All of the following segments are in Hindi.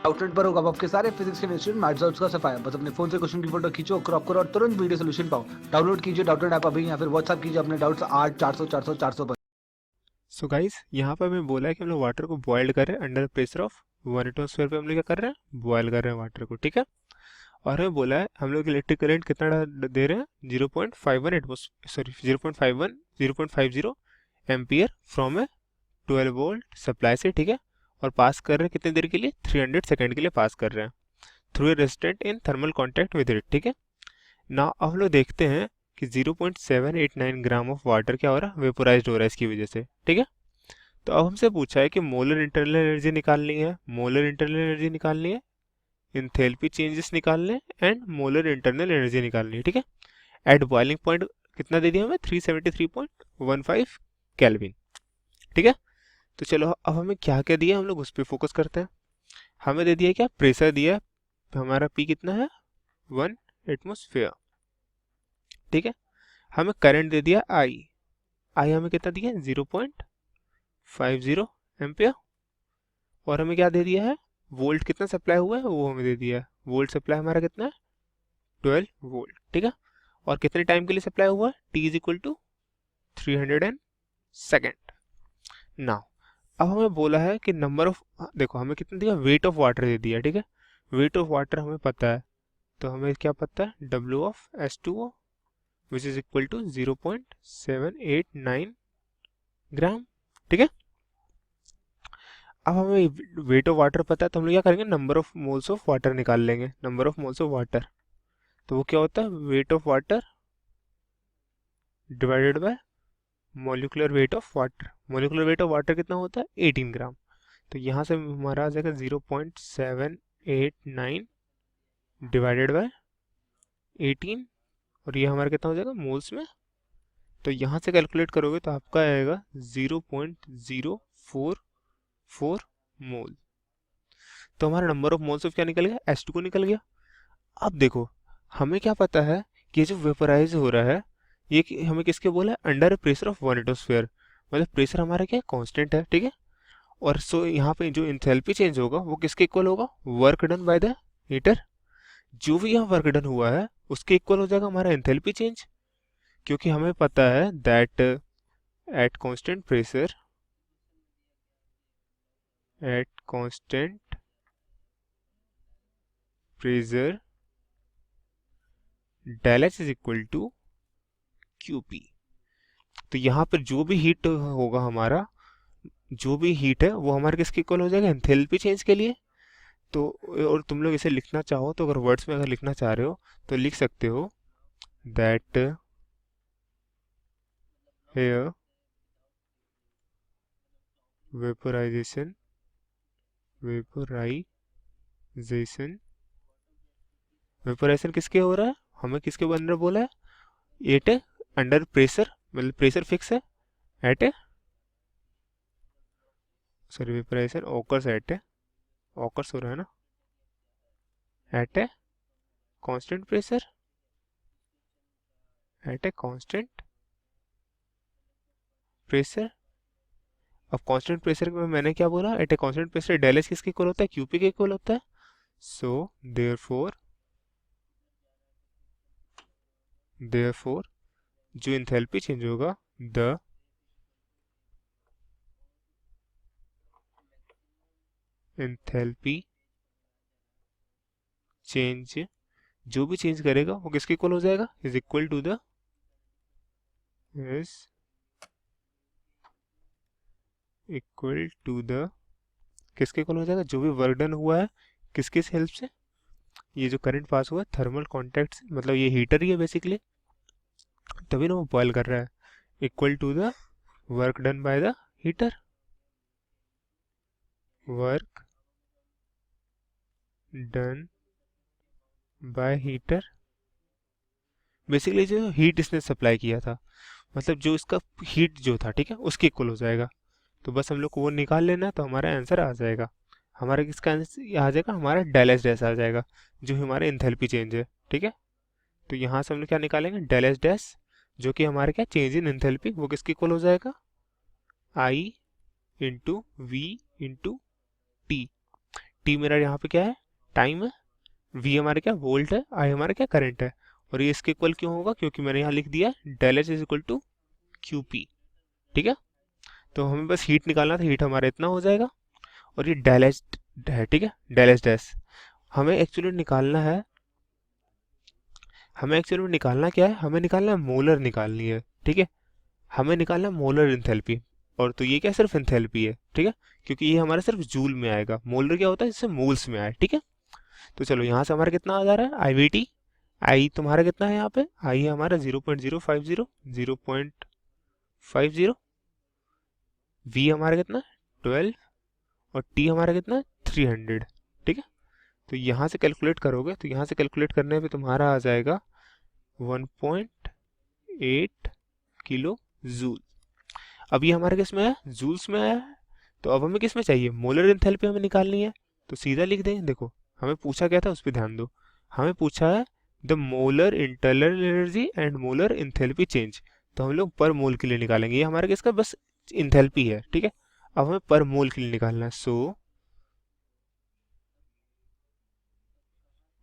आउटलेट पर होगा आपके सारे फिजिक्स के इंस्टीट्यूट मैथ्स और उसका सफाया। बस अपने फोन से क्वेश्चन की फोटो खींचो, क्रॉप करो और तुरंत वीडियो सोल्यूशन पाओ। डाउनलोड कीजिए डाउटनेट ऐप अभी या फिर व्हाट्सएप कीजिए अपने डाउट्स 8 400 400 400 पर। सो गाइस यहाँ पर हमें बोला है कि हम लोग वाटर को बॉयल कर रहे हैं अंडर प्रेशर ऑफ 1 एटमॉस्फेयर पे। हम लोग क्या कर रहे हैं, बॉयल कर रहे हैं वाटर को, ठीक है। और हमें बोला है हम लोग इलेक्ट्रिक करंट कितना दे रहे हैं, 0.51 atmosphere, sorry 0.50 ampere from A 12 volt supply से, ठीक है। और पास कर रहे हैं कितनी देर के लिए, 300 सेकेंड के लिए पास कर रहे हैं through a resistant in thermal contact with it, ठीक है ना। अब हम लोग देखते हैं कि 0.789 ग्राम ऑफ वाटर क्या हो रहा है, वेपोराइज्ड हो रहा है इसकी वजह से, ठीक है। तो अब हमसे पूछा है कि मोलर इंटरनल एनर्जी निकालनी है, मोलर इंटरनल एनर्जी निकालनी है, इंथैल्पी चेंजेस निकालने एंड मोलर इंटरनल एनर्जी निकालनी है, ठीक है। एट बॉइलिंग पॉइंट कितना दे दिया हमें, 373.15 केल्विन, ठीक है। तो चलो अब हमें क्या क्या दिया, हम लोग उस पर फोकस करते हैं। हमें दे दिया क्या, प्रेशर दिया है, हमारा पी कितना है, 1 एटमॉस्फेयर, ठीक है। हमें करंट दे दिया आई, आई हमें कितना दिया, 0.50 एम्पियर। और हमें क्या दे दिया है, वोल्ट कितना सप्लाई हुआ है वो हमें दे दिया है, वोल्ट सप्लाई हमारा कितना है, 12 वोल्ट, ठीक है। और कितने टाइम के लिए सप्लाई हुआ है, T is equal to 300 second. Now अब हमें बोला है कि नंबर ऑफ, देखो हमें कितना दिया, वेट ऑफ वाटर दे दिया, ठीक है। वेट ऑफ वाटर हमें पता है, तो हमें क्या पता है, W of H2O which is equal to 0.789 gram, ठीक है। अब हमें वेट ऑफ वाटर पता है, तो हम लोग क्या करेंगे, number of moles of water निकाल लेंगे, number of moles of water. तो वो क्या होता है, weight of water divided by molecular weight of water. Molecular weight of water कितना होता है, 18 ग्राम। तो यहाँ से हमारा आ जाएगा 0.789 डिवाइडेड बाय 18, और ये हमारा कितना हो जाएगा मोल्स में। तो यहाँ से कैलकुलेट करोगे तो आपका आएगा 0.044 मोल। तो हमारा नंबर ऑफ मोल्स ऑफ क्या निकल गया, H2 निकल गया। अब देखो हमें क्या पता है कि ये जो वेपोराइज हो रहा है ये हमें किसके बोला है, अंडर प्रेशर ऑफ 1 एटमॉस्फेयर, मतलब प्रेशर हमारा क्या कांस्टेंट है, ठीक है। और सो यहाँ पे जो इंथैल्पी चेंज होगा वो किसके इक्वल होगा, work done by the heater. जो भी यहाँ वर्क डन हुआ है उसके इक्वल हो जाएगा हमारा इंथैल्पी चेंज, क्योंकि हमें पता है that at constant pressure, at constant pressure del H is equal to QP। तो यहाँ पर जो भी हीट होगा हमारा, जो भी हीट है वो हमारे किसके इक्वल हो जाएगा, एंथैल्पी चेंज के लिए। तो और तुम लोग इसे लिखना चाहो तो, अगर वर्ड्स में अगर लिखना चाह रहे हो तो लिख सकते हो that here vaporization, vaporization, vaporization किसके हो रहा है, हमें किसके अंदर बोला है, एट है अंडर प्रेशर, मतलब प्रेशर फिक्स है at a, sorry vaporization occurs at a, occurs हो रहा है ना, at a constant pressure, at a constant pressure. अब कांस्टेंट प्रेशर में मैंने क्या बोला, at a constant pressure del H किसके इक्वल होता है, QP के इक्वल होता है। सो देयरफॉर जो इंथैल्पी चेंज होगा, द इंथैल्पी चेंज, जो भी चेंज करेगा वो किसके इक्वल हो जाएगा, is equal to the, is equal to the, किसके इक्वल हो जाएगा, जो भी वर्क डन हुआ है किसके हेल्प से, ये जो करंट पास हुआ है थर्मल कॉन्टैक्ट से, मतलब ये हीटर ही है बेसिकली, तभी ना वो बॉयल कर रहा है, equal to the work done by the heater, work done by heater. Basically जो हीट इसने सप्लाई किया था, मतलब जो इसका हीट जो था, ठीक है, उसके इक्वल हो जाएगा। तो बस हम लोग को वो निकाल लेना है तो हमारा आंसर आ जाएगा, हमारा किसका आंसर आ जाएगा, हमारा डेल एच डैश आ जाएगा, जो हमारा इंथैल्पी चेंज है, ठीक है। तो यहाँ से हम लोग क्या निकालेंगे, डेल एच डैश, जो कि हमारे क्या चेंज इन इंथैल्पी, वो किसके इक्वल हो जाएगा, I into V into T. T मेरा यहाँ पे क्या है, टाइम है, वी हमारे क्या वोल्ट है, आई हमारा क्या करंट है, और ये इसके इक्वल क्यों होगा, क्योंकि मैंने यहाँ लिख दिया del H is equal to Q P. ठीक है, तो हमें बस हीट निकालना था, हीट हमारा इतना हो जाएगा, और ये डेल एच है, ठीक है, डेल एच डैश। हमें एक्चुअली निकालना है, हमें एक्चुअली निकालना क्या है, हमें निकालना है मोलर निकालनी है, ठीक है, हमें निकालना है मोलर इंथैल्पी। और तो ये क्या सिर्फ इंथैल्पी है, ठीक है, क्योंकि ये हमारा सिर्फ जूल में आएगा, मोलर क्या होता है जिससे मोल्स में आए, ठीक है। तो चलो यहाँ से हमारा कितना आ जा रहा है, आई वी टी, आई तुम्हारा कितना है यहाँ पे, आई है हमारा 0.050, 0.50, वी हमारा कितना है 12, और टी हमारा कितना है 300, ठीक है। तो यहाँ से कैलकुलेट करोगे, तो यहाँ से कैलकुलेट करने पे तुम्हारा आ जाएगा 1.8 किलो जूल। अब ये हमारे किस में है, जूल्स में आया है। तो अब हमें किस में चाहिए, मोलर एंथैल्पी हमें निकालनी है, तो सीधा लिख दें। देखो हमें पूछा क्या था, उस पर ध्यान दो, हमें पूछा है the molar internal energy and molar enthalpy change, तो हम लोग पर मोल के लिए निकालेंगे, ये हमारे किसका बस एंथैल्पी है, ठीक है। अब हमें पर मोल के लिए निकालना है, सो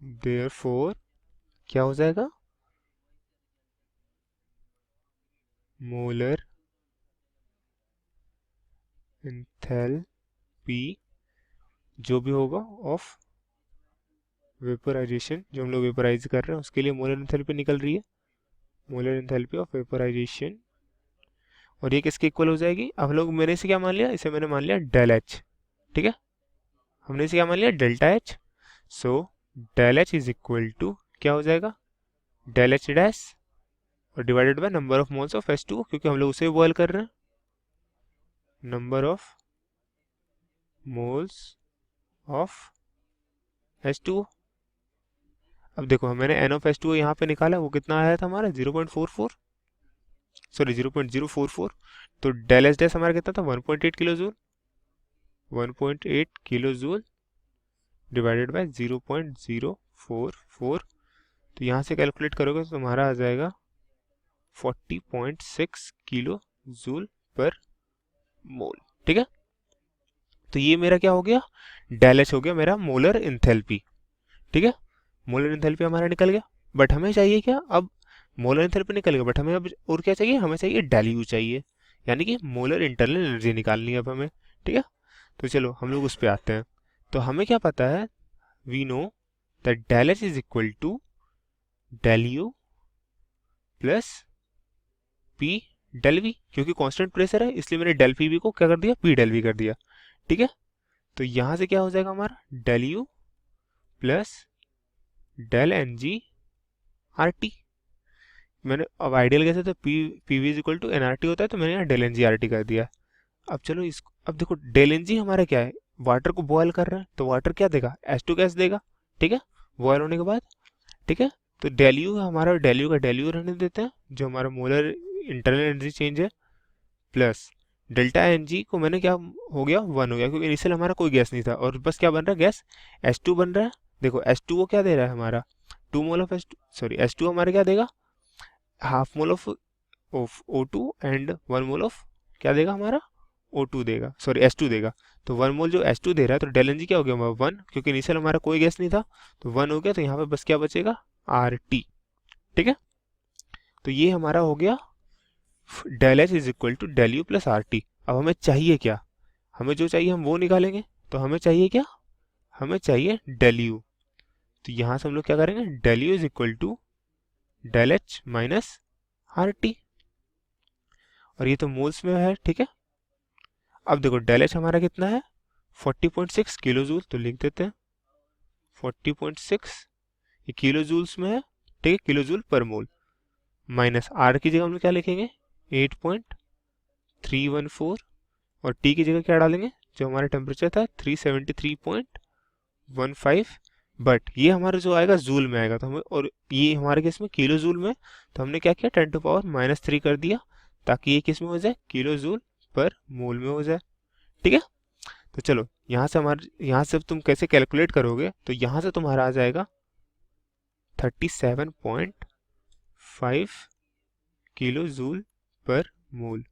देयरफॉर क्या हो जाएगा, मोलर एंथैल्पी जो भी होगा ऑफ वेपराइजेशन, जो हम लोग वेपराइज कर रहे हैं उसके लिए मोलर एंथैल्पी निकल रही है, मोलर एंथैल्पी ऑफ वेपराइजेशन, और ये किसके इक्वल हो जाएगी, अब लोग मैंने इसे क्या मान लिया, इसे मैंने मान लिया डेल एच, ठीक है, हमने इसे क्या मान लिया delta H. So del H is equal to क्या हो जाएगा, डेल एच डैश और divided by number of moles of H2O, क्योंकि हम लोग उसे बॉयल कर रहे हैं, number of moles of H2O। अब देखो मैंने N ऑफ H2O यहाँ पे निकाला, वो कितना आया था हमारा 0.44, सॉरी 0.044, तो डेल एच डैश हमारा कितना था 1.8 kilo joule, 1.8 kilo joule divided by 0.044, तो यहाँ से कैलकुलेट करोगे तो तुम्हारा आ जाएगा 40.6 किलो जूल पर मोल, ठीक है। तो ये मेरा क्या हो गया, डेल एच हो गया मेरा मोलर इंथैल्पी, ठीक है, मोलर इंथैल्पी हमारा निकल गया। बट हमें चाहिए क्या, अब मोलर इंथैल्पी निकल गया, बट हमें अब और क्या चाहिए, हमें चाहिए डेल यू चाहिए, यानी कि मोलर इंटरनल एनर्जी निकालनी है अब हमें, ठीक है। तो चलो हम लोग उस पर आते हैं। तो हमें क्या पता है, we know that del H is equal to del U plus P del V, क्योंकि कांस्टेंट प्रेशर है इसलिए मैंने डेल पी वी को क्या कर दिया, पी डेल वी कर दिया, ठीक है। तो यहाँ से क्या हो जाएगा हमारा del U plus del N G R T, मैंने अब आइडियल कैसे, तो P V is equal to N R T होता है, तो मैंने यहाँ del N G R T कर दिया। अब चलो इसको, अब देखो डेल एन जी हमारा क्या है, वाटर को बॉयल कर रहा है, तो वाटर क्या देगा, H2 गैस देगा, ठीक है, बॉयल होने के बाद, ठीक है। तो डेल यू हमारा, डेल यू का डेल यू रहने देते हैं, जो हमारा मोलर इंटरनल एनर्जी चेंज है, प्लस डेल्टा एन जी को मैंने क्या हो गया 1 हो गया, क्योंकि इनिशियल हमारा कोई गैस नहीं था, और बस क्या बन रहा है गैस H2 बन रहा है। देखो H2 वो क्या दे रहा है हमारा 2 mole of H2, sorry H2 हमारा क्या देगा, half mole of O2 and 1 mole of क्या देगा हमारा O2 देगा, सॉरी H2 देगा। तो 1 मोल जो H2 दे रहा है, तो डेल एन जी क्या हो गया 1, क्योंकि इनिशियल हमारा कोई गैस नहीं था, तो 1 हो गया, तो यहाँ पे बस क्या बचेगा RT, ठीक है। तो ये हमारा हो गया del H is equal to del U plus R T. अब हमें चाहिए क्या, हमें जो चाहिए हम वो निकालेंगे, तो हमें चाहिए क्या, हमें चाहिए डेल यू, तो यहाँ से हम लोग क्या करेंगे, del U is equal to del H minus R T, और ये तो मोल्स में है, ठीक है। अब देखो डेल एच हमारा कितना है 40.6 किलो जूल, तो लिख देते हैं 40.6, ये किलो जूल्स में है, ठीक है, किलो जूल पर मोल, माइनस आर की जगह हम लोग क्या लिखेंगे 8.314, और टी की जगह क्या डालेंगे, जो हमारा टेम्परेचर था 373.15, बट ये हमारा जो आएगा जूल में आएगा, तो हमें, और ये हमारे केस में किलो जूल में, तो हमने क्या किया 10⁻³ कर दिया, ताकि ये किस में हो जाए, किलो जूल पर मोल में हो जाए, ठीक है। तो चलो यहाँ से यहाँ से तुम कैसे कैलकुलेट करोगे, तो यहाँ से तुम्हारा आ जाएगा 37.5 किलो जूल पर मोल।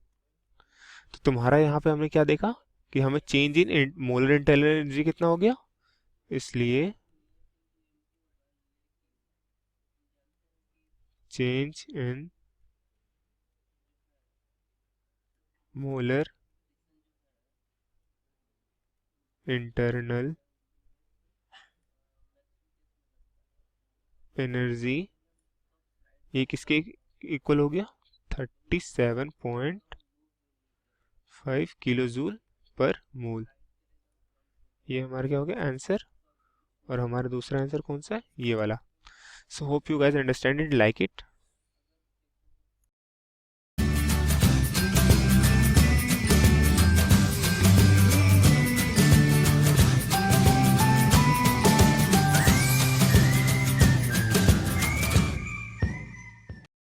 तो तुम्हारा यहाँ पे हमने क्या देखा कि हमें change in molar internal energy कितना हो गया इसलिए change in molar internal energy ये किसके इक्वल हो गया 37.5 किलो जूल पर मोल। ये हमारा क्या हो गया आंसर। और हमारा दूसरा आंसर कौन सा है ये वाला। So hope you guys understand it, like it.